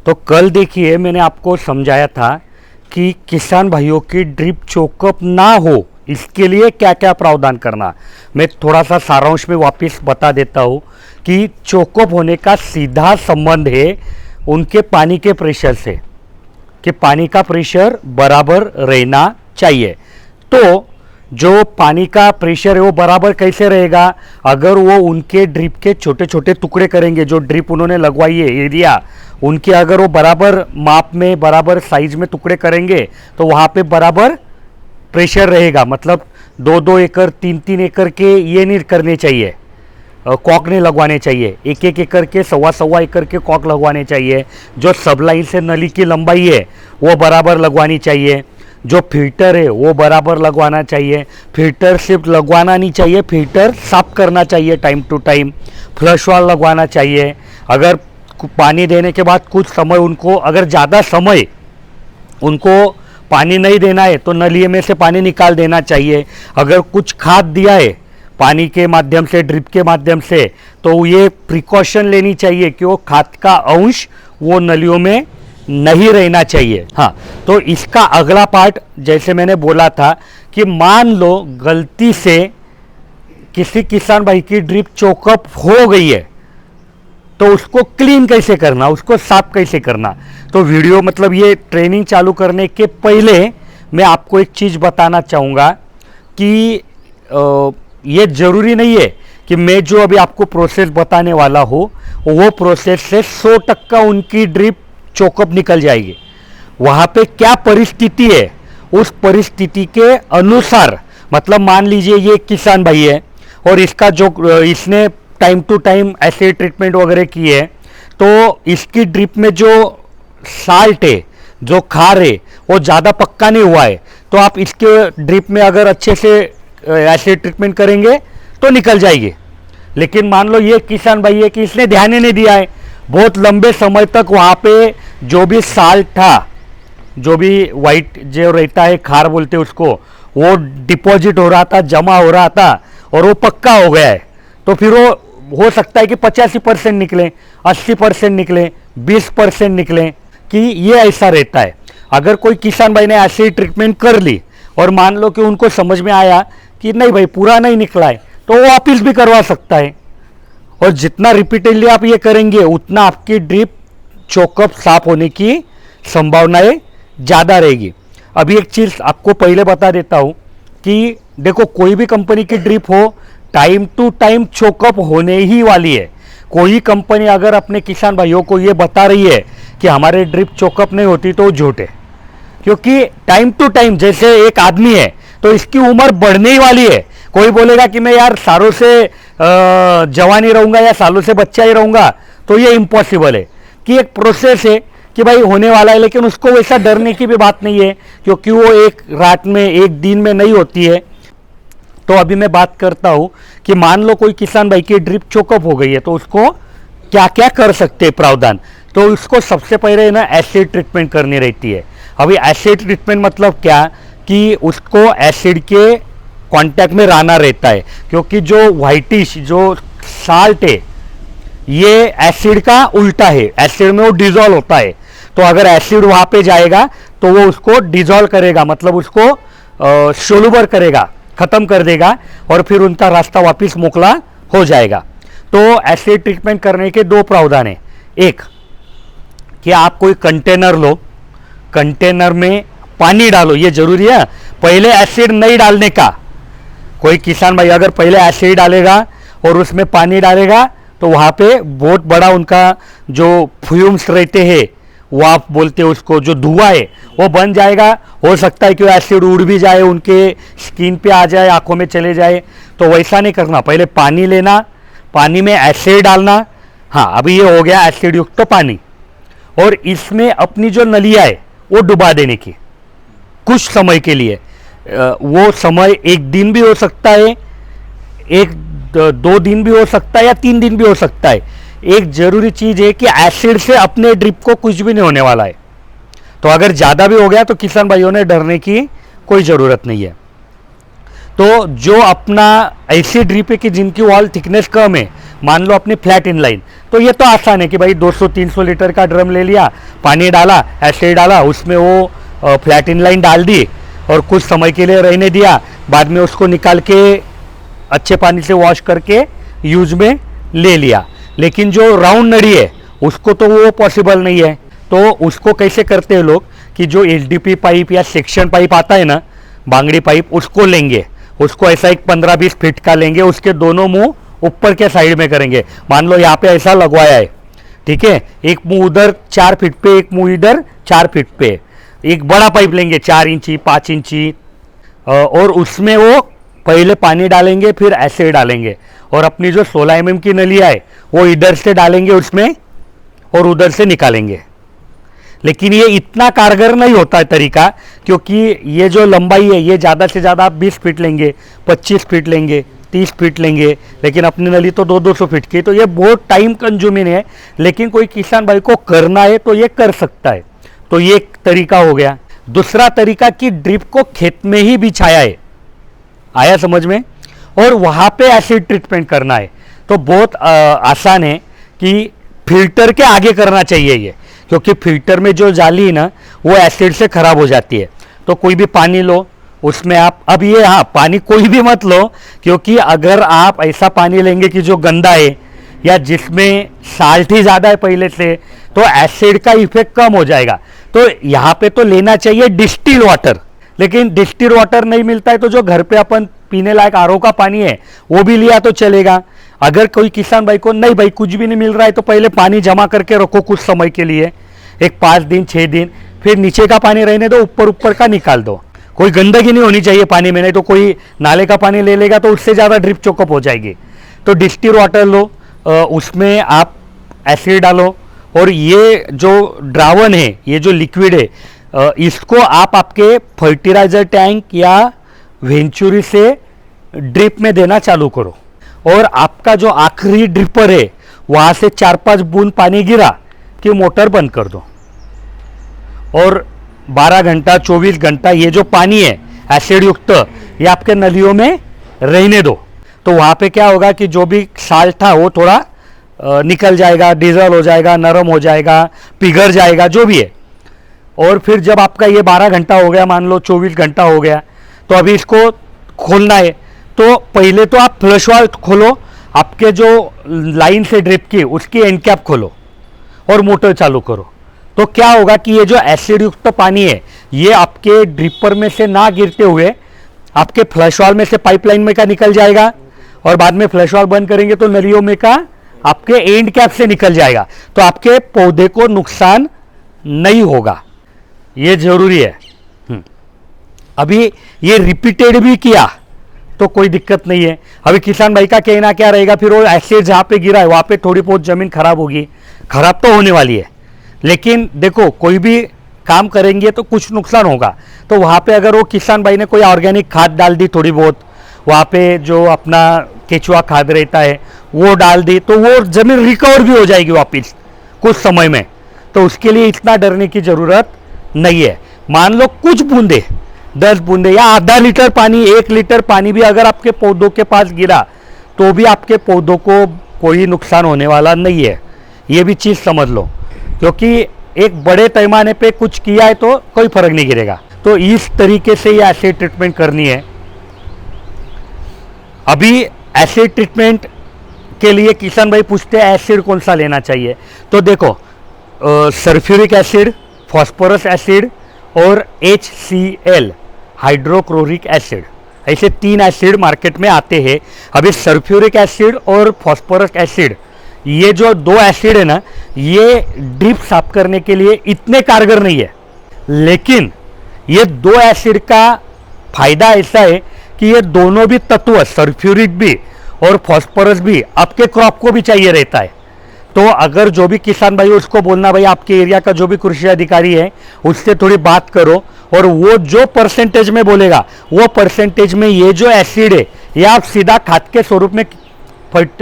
तो कल देखिए मैंने आपको समझाया था कि किसान भाइयों की ड्रिप चोकअप ना हो इसके लिए क्या क्या प्रावधान करना। मैं थोड़ा सा सारांश में वापस बता देता हूँ कि चोकअप होने का सीधा संबंध है उनके पानी के प्रेशर से, कि पानी का प्रेशर बराबर रहना चाहिए। तो जो पानी का प्रेशर है वो बराबर कैसे रहेगा? अगर वो उनके ड्रिप के छोटे छोटे टुकड़े करेंगे, जो ड्रिप उन्होंने लगवाई है एरिया उनके, अगर वो बराबर माप में बराबर साइज में टुकड़े करेंगे तो वहाँ पे बराबर प्रेशर रहेगा। मतलब 2-2 एकड़ 3-3 एकड़ के ये नहीं करने चाहिए, कॉक नहीं लगवाने चाहिए, 1-1 एकड़ के 1.25 एकड़ के कॉक लगवाने चाहिए। जो सब लाइन से नली की लंबाई है वो बराबर लगवानी चाहिए। जो फिल्टर है वो बराबर लगवाना चाहिए। फिल्टर सिर्फ लगवाना नहीं चाहिए, फिल्टर साफ करना चाहिए टाइम टू टाइम। फ्लश वाल लगवाना चाहिए। अगर पानी देने के बाद कुछ समय उनको, अगर ज़्यादा समय उनको पानी नहीं देना है तो नली में से पानी निकाल देना चाहिए। अगर कुछ खाद दिया है पानी के माध्यम से, ड्रिप के माध्यम से, तो ये प्रिकॉशन लेनी चाहिए कि वो खाद का अंश वो नलियों में नहीं रहना चाहिए। हाँ, तो इसका अगला पार्ट जैसे मैंने बोला था कि मान लो गलती से किसी किसान भाई की ड्रिप चोकअप हो गई है तो उसको क्लीन कैसे करना, उसको साफ कैसे करना। तो वीडियो मतलब ये ट्रेनिंग चालू करने के पहले मैं आपको एक चीज़ बताना चाहूँगा कि ये ज़रूरी नहीं है कि मैं जो अभी आपको प्रोसेस बताने वाला हूँ वो प्रोसेस से 100% उनकी ड्रिप चोकअप निकल जाएगी। वहाँ पे क्या परिस्थिति है उस परिस्थिति के अनुसार, मतलब मान लीजिए ये किसान भाई है और इसका जो इसने time to time acid treatment वगैरह की है, तो इसकी ड्रिप में जो साल्ट है, जो खार है, वो ज़्यादा पक्का नहीं हुआ है, तो आप इसके ड्रिप में अगर अच्छे से एसिड ट्रीटमेंट करेंगे तो निकल जाएगी। लेकिन मान लो ये किसान भाई है कि इसने ध्यान ही नहीं दिया है, बहुत लंबे समय तक वहाँ पे जो भी साल्ट था, जो भी वाइट जो रहता है खार बोलते उसको, वो डिपॉजिट हो रहा था, जमा हो रहा था और वो पक्का हो गया है। तो फिर वो हो सकता है कि 85% निकले, 80% निकले, 20% निकले, कि ये ऐसा रहता है। अगर कोई किसान भाई ने एसिड ट्रीटमेंट कर ली और मान लो कि उनको समझ में आया कि नहीं भाई पूरा नहीं निकला है, तो वो वापिस भी करवा सकता है। और जितना रिपीटेडली आप ये करेंगे उतना आपकी ड्रिप चोकअप साफ होने की संभावनाएं ज़्यादा रहेगी। अभी एक चीज़ आपको पहले बता देता हूँ कि देखो, कोई भी कंपनी की ड्रिप हो टाइम टू टाइम चोकअप होने ही वाली है। कोई कंपनी अगर अपने किसान भाइयों को ये बता रही है कि हमारे ड्रिप चोकअप नहीं होती तो वो झूठ है। क्योंकि टाइम टू टाइम, जैसे एक आदमी है तो इसकी उम्र बढ़ने ही वाली है। कोई बोलेगा कि मैं यार सालों से जवान ही रहूँगा या सालों से बच्चा ही रहूँगा, तो ये इम्पॉसिबल है। कि एक प्रोसेस है कि भाई होने वाला है, लेकिन उसको वैसा डरने की भी बात नहीं है क्योंकि वो एक रात में, एक दिन में नहीं होती है। तो अभी मैं बात करता हूँ कि मान लो कोई किसान भाई की ड्रिप चोकअप हो गई है तो उसको क्या क्या कर सकते हैं प्रावधान। तो उसको सबसे पहले ना एसिड ट्रीटमेंट करनी रहती है। अभी एसिड ट्रीटमेंट मतलब क्या कि उसको एसिड के कांटेक्ट में रहना रहता है, क्योंकि जो व्हाइटिश जो साल्ट है ये एसिड का उल्टा है, एसिड में वो डिजोल्व होता है। तो अगर एसिड वहाँ पे जाएगा तो वो उसको डिजोल्व करेगा, मतलब उसको सोलूबर करेगा, ख़त्म कर देगा और फिर उनका रास्ता वापस मोकला हो जाएगा। तो एसिड ट्रीटमेंट करने के 2 प्रावधान है। एक कि आप कोई कंटेनर लो, कंटेनर में पानी डालो, ये जरूरी है। पहले एसिड नहीं डालने का। कोई किसान भाई अगर पहले एसिड डालेगा और उसमें पानी डालेगा तो वहाँ पे बहुत बड़ा उनका जो फ्यूम्स रहते हैं, वो आप बोलते हैं उसको, जो धुआं है वो बन जाएगा। हो सकता है कि वो एसिड उड़ भी जाए, उनके स्किन पे आ जाए, आंखों में चले जाए। तो वैसा नहीं करना। पहले पानी लेना, पानी में एसिड डालना। हाँ, अभी ये हो गया एसिड युक्त तो पानी, और इसमें अपनी जो नलिया है वो डुबा देने की कुछ समय के लिए। वो समय 1 दिन भी हो सकता है, 1-2 दिन भी हो सकता है या 3 दिन भी हो सकता है। एक जरूरी चीज है कि एसिड से अपने ड्रिप को कुछ भी नहीं होने वाला है। तो अगर ज़्यादा भी हो गया तो किसान भाइयों ने डरने की कोई ज़रूरत नहीं है। तो जो अपना ऐसी ड्रिप है कि जिनकी वॉल थिकनेस कम है, मान लो अपनी फ्लैट इनलाइन, तो ये तो आसान है कि भाई 200-300 लीटर का ड्रम ले लिया, पानी डाला, एसिड डाला, उसमें वो फ्लैट इनलाइन डाल दी और कुछ समय के लिए रहने दिया, बाद में उसको निकाल के अच्छे पानी से वॉश करके यूज में ले लिया। लेकिन जो राउंड नड़ी है उसको तो वो पॉसिबल नहीं है। तो उसको कैसे करते हैं लोग कि जो एचडीपी पाइप या सेक्शन पाइप आता है ना, बांगड़ी पाइप, उसको लेंगे, उसको ऐसा एक 15-20 फीट का लेंगे, उसके दोनों मुंह ऊपर के साइड में करेंगे। मान लो यहाँ पे ऐसा लगवाया है, ठीक है, एक मुंह उधर 4 फीट पे, एक मुंह इधर 4 फीट पे, एक बड़ा पाइप लेंगे 4 इंची 5 इंची, और उसमें वो पहले पानी डालेंगे, फिर एसिड डालेंगे, और अपनी जो 16 mm की नलिया है वो इधर से डालेंगे उसमें और उधर से निकालेंगे। लेकिन ये इतना कारगर नहीं होता है तरीका, क्योंकि ये जो लंबाई है ये ज़्यादा से ज़्यादा आप 20 फीट लेंगे, 25 फीट लेंगे, 30 फीट लेंगे, लेकिन अपनी नली तो 200-200 फीट की, तो ये बहुत टाइम कंज्यूमिंग है। लेकिन कोई किसान भाई को करना है तो ये कर सकता है। तो ये एक तरीका हो गया। दूसरा तरीका कि ड्रिप को खेत में ही बिछाया है, आया समझ में, और वहाँ पे एसिड ट्रीटमेंट करना है। तो बहुत आसान है कि फिल्टर के आगे करना चाहिए ये, क्योंकि फिल्टर में जो जाली है ना वो एसिड से खराब हो जाती है। तो कोई भी पानी लो, उसमें आप, अब ये, हाँ, पानी कोई भी मत लो, क्योंकि अगर आप ऐसा पानी लेंगे कि जो गंदा है या जिसमें साल्ट ही ज़्यादा है पहले से, तो एसिड का इफेक्ट कम हो जाएगा। तो यहाँ पे तो लेना चाहिए डिस्टिल वाटर, लेकिन डिस्टिल वाटर नहीं मिलता है तो जो घर पे अपन पीने लायक आरओ का पानी है वो भी लिया तो चलेगा। अगर कोई किसान भाई को नहीं भाई कुछ भी नहीं मिल रहा है, तो पहले पानी जमा करके रखो कुछ समय के लिए, एक 5 दिन 6 दिन, फिर नीचे का पानी रहने दो, ऊपर ऊपर का निकाल दो। कोई गंदगी नहीं होनी चाहिए पानी में, नहीं तो कोई नाले का पानी ले लेगा तो उससे ज़्यादा ड्रिप चोकअप हो जाएगी। तो डिस्टिल वाटर लो, उसमें आप एसिड डालो, और ये जो द्रावण है, ये जो लिक्विड है, इसको आप आपके फर्टिलाइजर टैंक या वेंचुरी से ड्रिप में देना चालू करो। और आपका जो आखिरी ड्रिपर है वहाँ से 4-5 बूंद पानी गिरा कि मोटर बंद कर दो, और 12 घंटा 24 घंटा ये जो पानी है एसिड युक्त, ये आपके नलियों में रहने दो। तो वहाँ पे क्या होगा कि जो भी साल्ट था वो थोड़ा निकल जाएगा, डीजल हो जाएगा, नरम हो जाएगा, पिघल जाएगा, जो भी है। और फिर जब आपका ये 12 घंटा हो गया, मान लो 24 घंटा हो गया, तो अभी इसको खोलना है। तो पहले तो आप फ्लश वाल्व खोलो, आपके जो लाइन से ड्रिप की उसकी एंड कैप खोलो और मोटर चालू करो। तो क्या होगा कि ये जो एसिड युक्त पानी है ये आपके ड्रिपर में से ना गिरते हुए आपके फ्लश वाल्व में से पाइपलाइन में का निकल जाएगा, और बाद में फ्लश वाल्व बंद करेंगे तो नलियों में का आपके एंड कैप से निकल जाएगा। तो आपके पौधे को नुकसान नहीं होगा, ये जरूरी है। अभी ये रिपीटेड भी किया तो कोई दिक्कत नहीं है। अभी किसान भाई का कहना क्या रहेगा, फिर वो एसिड जहाँ पे गिरा है वहाँ पे थोड़ी बहुत जमीन खराब होगी, खराब तो होने वाली है, लेकिन देखो कोई भी काम करेंगे तो कुछ नुकसान होगा। तो वहाँ पे अगर वो किसान भाई ने कोई ऑर्गेनिक खाद डाल दी थोड़ी बहुत, वहाँ पे जो अपना केचुआ खाद रहता है वो डाल दी, तो वो जमीन रिकवर भी हो जाएगी वापस कुछ समय में। तो उसके लिए इतना डरने की ज़रूरत नहीं है। मान लो कुछ बूंदे, 10 बूंदे या आधा लीटर पानी, 1 लीटर पानी भी अगर आपके पौधों के पास गिरा तो भी आपके पौधों को कोई नुकसान होने वाला नहीं है, ये भी चीज़ समझ लो। क्योंकि एक बड़े पैमाने पे कुछ किया है तो कोई फर्क नहीं गिरेगा। तो इस तरीके से ये एसिड ट्रीटमेंट करनी है। अभी एसिड ट्रीटमेंट के लिए किसान भाई पूछते हैं एसिड कौन सा लेना चाहिए, तो देखो सल्फ्यूरिक एसिड, फॉस्फोरस एसिड और HCl हाइड्रोक्लोरिक एसिड, ऐसे 3 एसिड मार्केट में आते हैं। अभी सल्फ्यूरिक एसिड और फॉस्फोरस एसिड, ये जो 2 एसिड है ना, ये ड्रिप साफ करने के लिए इतने कारगर नहीं है, लेकिन ये 2 एसिड का फायदा ऐसा है कि ये दोनों भी तत्व, सल्फ्यूरिक भी और फॉस्फोरस भी, आपके क्रॉप को भी चाहिए रहता है। तो अगर जो भी किसान भाई उसको बोलना भाई आपके एरिया का जो भी कृषि अधिकारी है उससे थोड़ी बात करो, और वो जो परसेंटेज में बोलेगा वो परसेंटेज में ये जो एसिड है ये आप सीधा खाद के स्वरूप में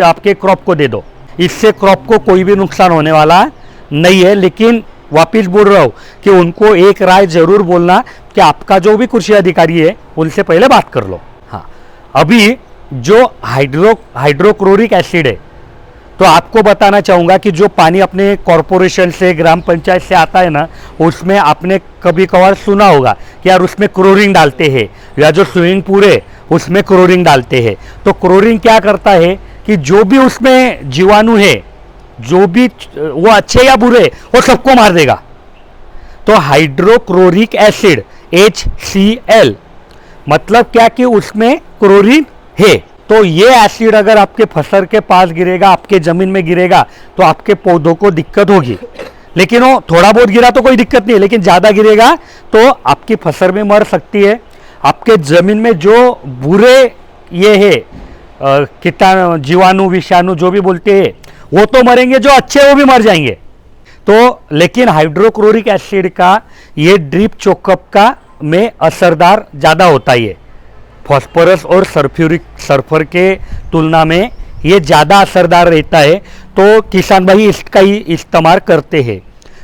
आपके क्रॉप को दे दो। इससे क्रॉप को कोई भी नुकसान होने वाला नहीं है। लेकिन वापिस बोल रहा हूँ कि उनको एक राय जरूर बोलना कि आपका जो भी कृषि अधिकारी है उनसे पहले बात कर लो। हाँ, अभी जो हाइड्रोक्लोरिक एसिड है तो आपको बताना चाहूँगा कि जो पानी अपने कॉरपोरेशन से, ग्राम पंचायत से आता है ना, उसमें आपने कभी कभार सुना होगा कि यार उसमें क्लोरीन डालते हैं, या जो स्विमिंग पूल है उसमें क्लोरीन डालते हैं। तो क्लोरीन क्या करता है कि जो भी उसमें जीवाणु है, जो भी वो अच्छे या बुरे, वो सबको मार देगा। तो हाइड्रोक्लोरिक एसिड HCl मतलब क्या कि उसमें क्लोरीन है। तो ये एसिड अगर आपके फसल के पास गिरेगा, आपके जमीन में गिरेगा, तो आपके पौधों को दिक्कत होगी। लेकिन वो थोड़ा बहुत गिरा तो कोई दिक्कत नहीं है, लेकिन ज़्यादा गिरेगा तो आपकी फसल में मर सकती है। आपके जमीन में जो बुरे ये है कीटाणु, जीवाणु, विषाणु जो भी बोलते हैं, वो तो मरेंगे, जो अच्छे वो भी मर जाएंगे। तो लेकिन हाइड्रोक्लोरिक एसिड का ये ड्रिप चोकअप का में असरदार ज़्यादा होता है। फॉस्फोरस और सल्फर के तुलना में ये ज़्यादा असरदार रहता है। तो किसान भाई इसका ही इस्तेमाल करते हैं।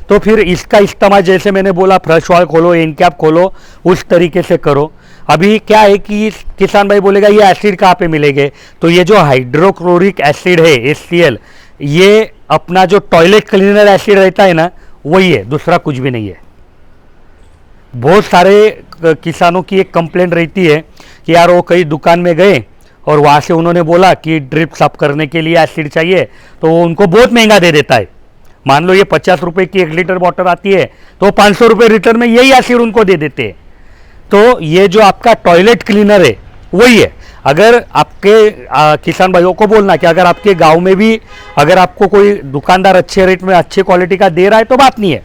तो फिर इसका इस्तेमाल जैसे मैंने बोला, फ्रेश ऑयल खोलो, एनकैप खोलो, उस तरीके से करो। अभी क्या है कि किसान भाई बोलेगा ये एसिड कहाँ पे मिलेंगे, तो ये जो हाइड्रोक्लोरिक एसिड है HCl, ये अपना जो टॉयलेट क्लीनर एसिड रहता है ना, वही है, दूसरा कुछ भी नहीं है। बहुत सारे किसानों की एक कंप्लेंट रहती है कि यार वो कई दुकान में गए और वहाँ से उन्होंने बोला कि ड्रिप साफ करने के लिए एसिड चाहिए, तो वो उनको बहुत महंगा दे देता है। मान लो ये 50 रुपये की 1 लीटर बॉटल आती है, तो 500 रुपये लीटर में यही एसिड उनको दे देते हैं। तो ये जो आपका टॉयलेट क्लीनर है वही है। अगर आपके किसान भाइयों को बोलना कि अगर आपके गांव में भी अगर आपको कोई दुकानदार अच्छे रेट में अच्छे क्वालिटी का दे रहा है तो बात नहीं है,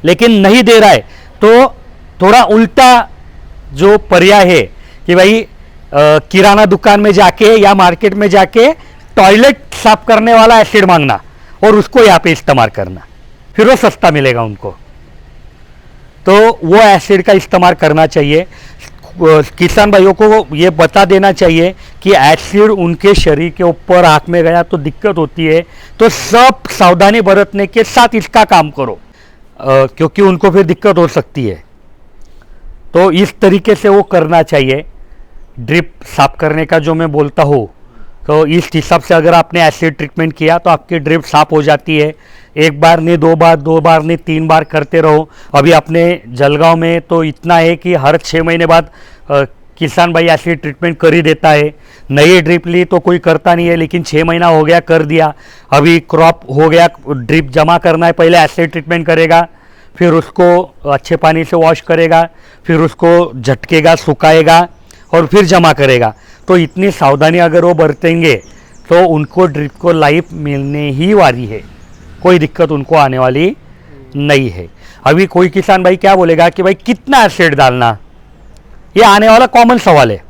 लेकिन नहीं दे रहा है तो थोड़ा उल्टा जो पर्याय है कि भाई किराना दुकान में जाके या मार्केट में जाके टॉयलेट साफ करने वाला एसिड मांगना और उसको यहाँ पे इस्तेमाल करना, फिर वो सस्ता मिलेगा उनको। तो वो एसिड का इस्तेमाल करना चाहिए। किसान भाइयों को ये बता देना चाहिए कि एसिड उनके शरीर के ऊपर, आँख में गया तो दिक्कत होती है। तो सब सावधानी बरतने के साथ इसका काम करो, क्योंकि उनको फिर दिक्कत हो सकती है। तो इस तरीके से वो करना चाहिए। ड्रिप साफ करने का जो मैं बोलता हूँ, तो इस हिसाब से अगर आपने एसिड ट्रीटमेंट किया तो आपकी ड्रिप साफ हो जाती है। एक बार नहीं, दो बार नहीं, 3 बार करते रहो। अभी अपने जलगांव में तो इतना है कि हर 6 महीने बाद किसान भाई एसिड ट्रीटमेंट कर ही देता है। नई ड्रिप ली तो कोई करता नहीं है, लेकिन 6 महीना हो गया कर दिया। अभी क्रॉप हो गया, ड्रिप जमा करना है, पहले एसिड ट्रीटमेंट करेगा, फिर उसको अच्छे पानी से वॉश करेगा, फिर उसको झटकेगा, सुखाएगा और फिर जमा करेगा। तो इतनी सावधानी अगर वो बरतेंगे तो उनको ड्रिप को लाइफ मिलने ही वाली है, कोई दिक्कत उनको आने वाली नहीं है। अभी कोई किसान भाई क्या बोलेगा कि भाई कितना एसिड डालना, ये आने वाला कॉमन सवाल है।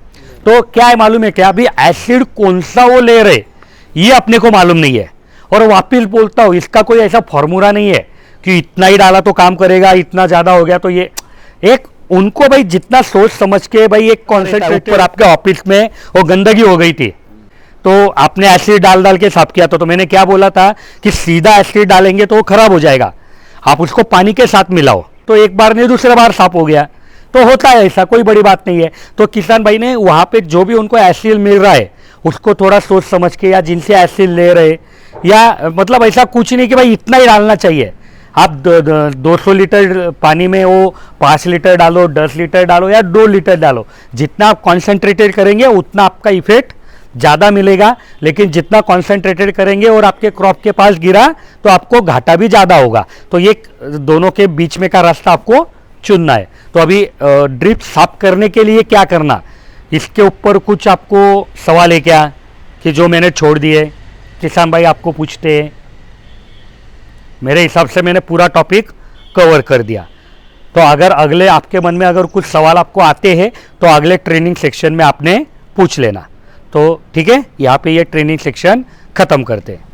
तो क्या है मालूम है क्या, अभी एसिड कौन सा वो ले रहे ये अपने को मालूम नहीं है। और वापिस बोलता हूँ, इसका कोई ऐसा फॉर्मूला नहीं है कि इतना ही डाला तो काम करेगा, इतना ज़्यादा हो गया तो ये। एक उनको भाई जितना सोच समझ के भाई एक कॉन्सेंट्रेट पर आपके ऑफिस में वो गंदगी हो गई थी तो आपने एसिड डाल के साफ किया। तो मैंने क्या बोला था कि सीधा एसिड डालेंगे तो वो खराब हो जाएगा, आप उसको पानी के साथ मिलाओ, तो एक बार नहीं दूसरा बार साफ हो गया। तो होता है ऐसा, कोई बड़ी बात नहीं है। तो किसान भाई ने वहाँ पे जो भी उनको एसिड मिल रहा है उसको थोड़ा सोच समझ के, या जिनसे एसिड ले रहे, या मतलब ऐसा कुछ नहीं कि भाई इतना ही डालना चाहिए। आप 200 लीटर पानी में वो 5 लीटर डालो, 10 लीटर डालो या 2 लीटर डालो, जितना आप कॉन्सेंट्रेटेड करेंगे उतना आपका इफेक्ट ज़्यादा मिलेगा। लेकिन जितना कॉन्सेंट्रेटेड करेंगे और आपके क्रॉप के पास गिरा तो आपको घाटा भी ज़्यादा होगा। तो ये दोनों के बीच में का रास्ता आपको चुनना है। तो अभी ड्रिप साफ करने के लिए क्या करना, इसके ऊपर कुछ आपको सवाल है क्या कि जो मैंने छोड़ दिए, किसान भाई आपको पूछते हैं? मेरे हिसाब से मैंने पूरा टॉपिक कवर कर दिया। तो अगर अगले आपके मन में अगर कुछ सवाल आपको आते हैं तो अगले ट्रेनिंग सेक्शन में आपने पूछ लेना। तो ठीक है, यहाँ पे ये ट्रेनिंग सेक्शन ख़त्म करते हैं।